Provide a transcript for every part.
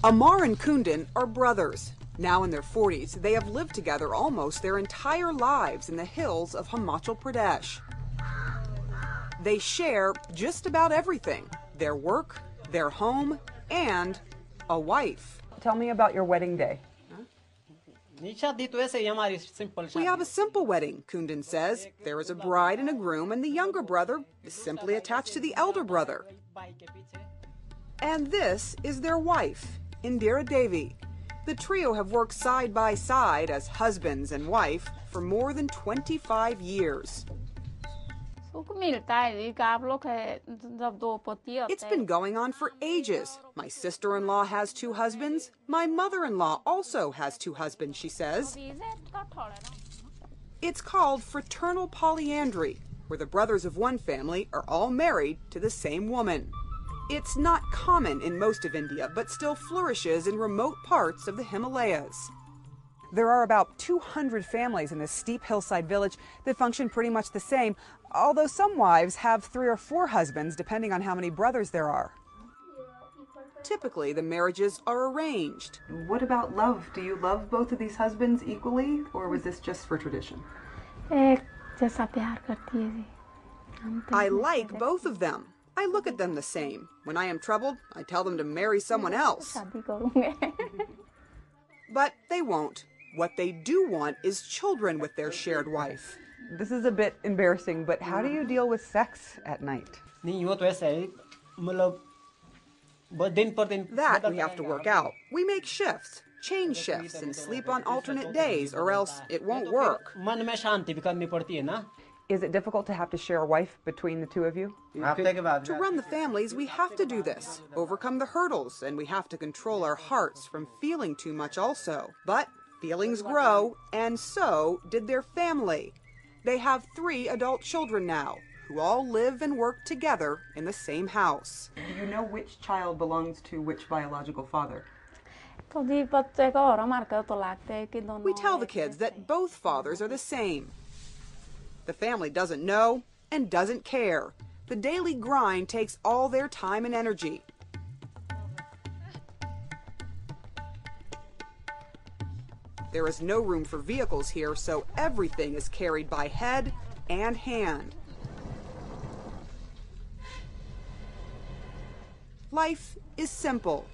Amar and Kundan are brothers. Now in their 40s, they have lived together almost their entire lives in the hills of Himachal Pradesh. They share just about everything: their work, their home, and a wife. Tell me about your wedding day. We have a simple wedding, Kundan says. There is a bride and a groom, and the younger brother is simply attached to the elder brother. And this is their wife, Indira Devi. The trio have worked side by side as husbands and wife for more than 25 years. It's been going on for ages. My sister-in-law has 2 husbands. My mother-in-law also has 2 husbands, she says. It's called fraternal polyandry, where the brothers of one family are all married to the same woman. It's not common in most of India, but still flourishes in remote parts of the Himalayas. There are about 200 families in this steep hillside village that function pretty much the same, although some wives have 3 or 4 husbands, depending on how many brothers there are. Typically, the marriages are arranged. What about love? Do you love both of these husbands equally, or was this just for tradition? I like both of them. I look at them the same. When I am troubled, I tell them to marry someone else. But they won't. What they do want is children with their shared wife. This is a bit embarrassing, but how do you deal with sex at night? That we have to work out. We make shifts, change shifts, and sleep on alternate days, or else it won't work. Is it difficult to have to share a wife between the 2 of you? To run the families, we have to do this, overcome the hurdles, and we have to control our hearts from feeling too much also. But feelings grow, and so did their family. They have 3 adult children now, who all live and work together in the same house. Do you know which child belongs to which biological father? We tell the kids that both fathers are the same. The family doesn't know and doesn't care. The daily grind takes all their time and energy. There is no room for vehicles here, so everything is carried by head and hand. Life is simple.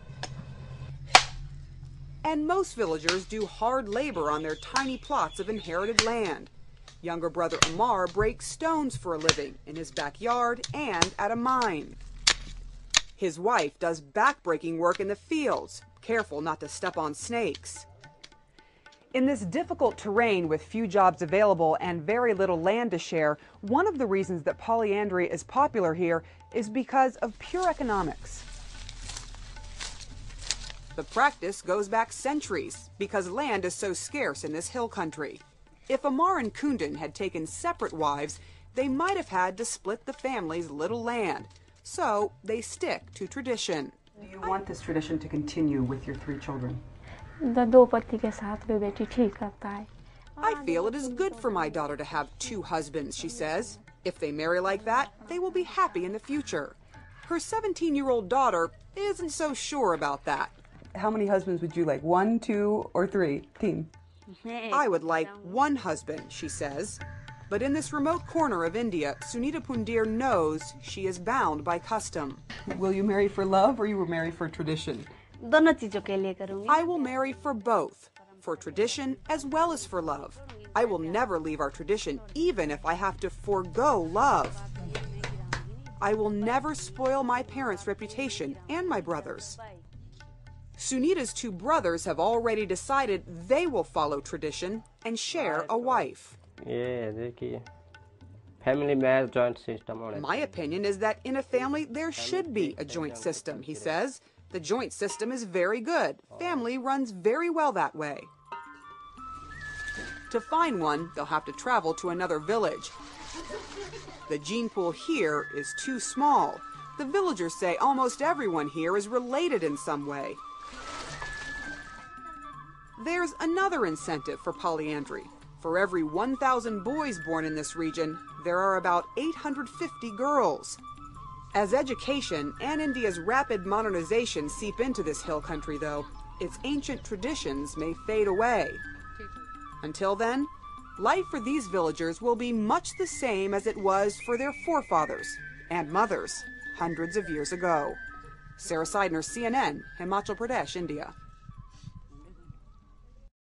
And most villagers do hard labor on their tiny plots of inherited land. Younger brother Amar breaks stones for a living in his backyard and at a mine. His wife does back-breaking work in the fields, careful not to step on snakes. In this difficult terrain with few jobs available and very little land to share, one of the reasons that polyandry is popular here is because of pure economics. The practice goes back centuries because land is so scarce in this hill country. If Amar and Kundan had taken separate wives, they might have had to split the family's little land. So they stick to tradition. Do you want this tradition to continue with your 3 children? I feel it is good for my daughter to have 2 husbands, she says. If they marry like that, they will be happy in the future. Her 17-year-old daughter isn't so sure about that. How many husbands would you like? 1, 2, or 3? Team. I would like 1 husband, she says. But in this remote corner of India, Sunita Pundir knows she is bound by custom. Will you marry for love or you will marry for tradition? I will marry for both, for tradition as well as for love. I will never leave our tradition, even if I have to forego love. I will never spoil my parents' reputation and my brother's. Sunita's 2 brothers have already decided they will follow tradition and share a wife. My opinion is that in a family there should be a joint system, he says. The joint system is very good. Family runs very well that way. To find one, they'll have to travel to another village. The gene pool here is too small. The villagers say almost everyone here is related in some way. There's another incentive for polyandry. For every 1,000 boys born in this region, there are about 850 girls. As education and India's rapid modernization seep into this hill country, though, its ancient traditions may fade away. Until then, life for these villagers will be much the same as it was for their forefathers and mothers hundreds of years ago. Sarah Seidner, CNN, Himachal Pradesh, India.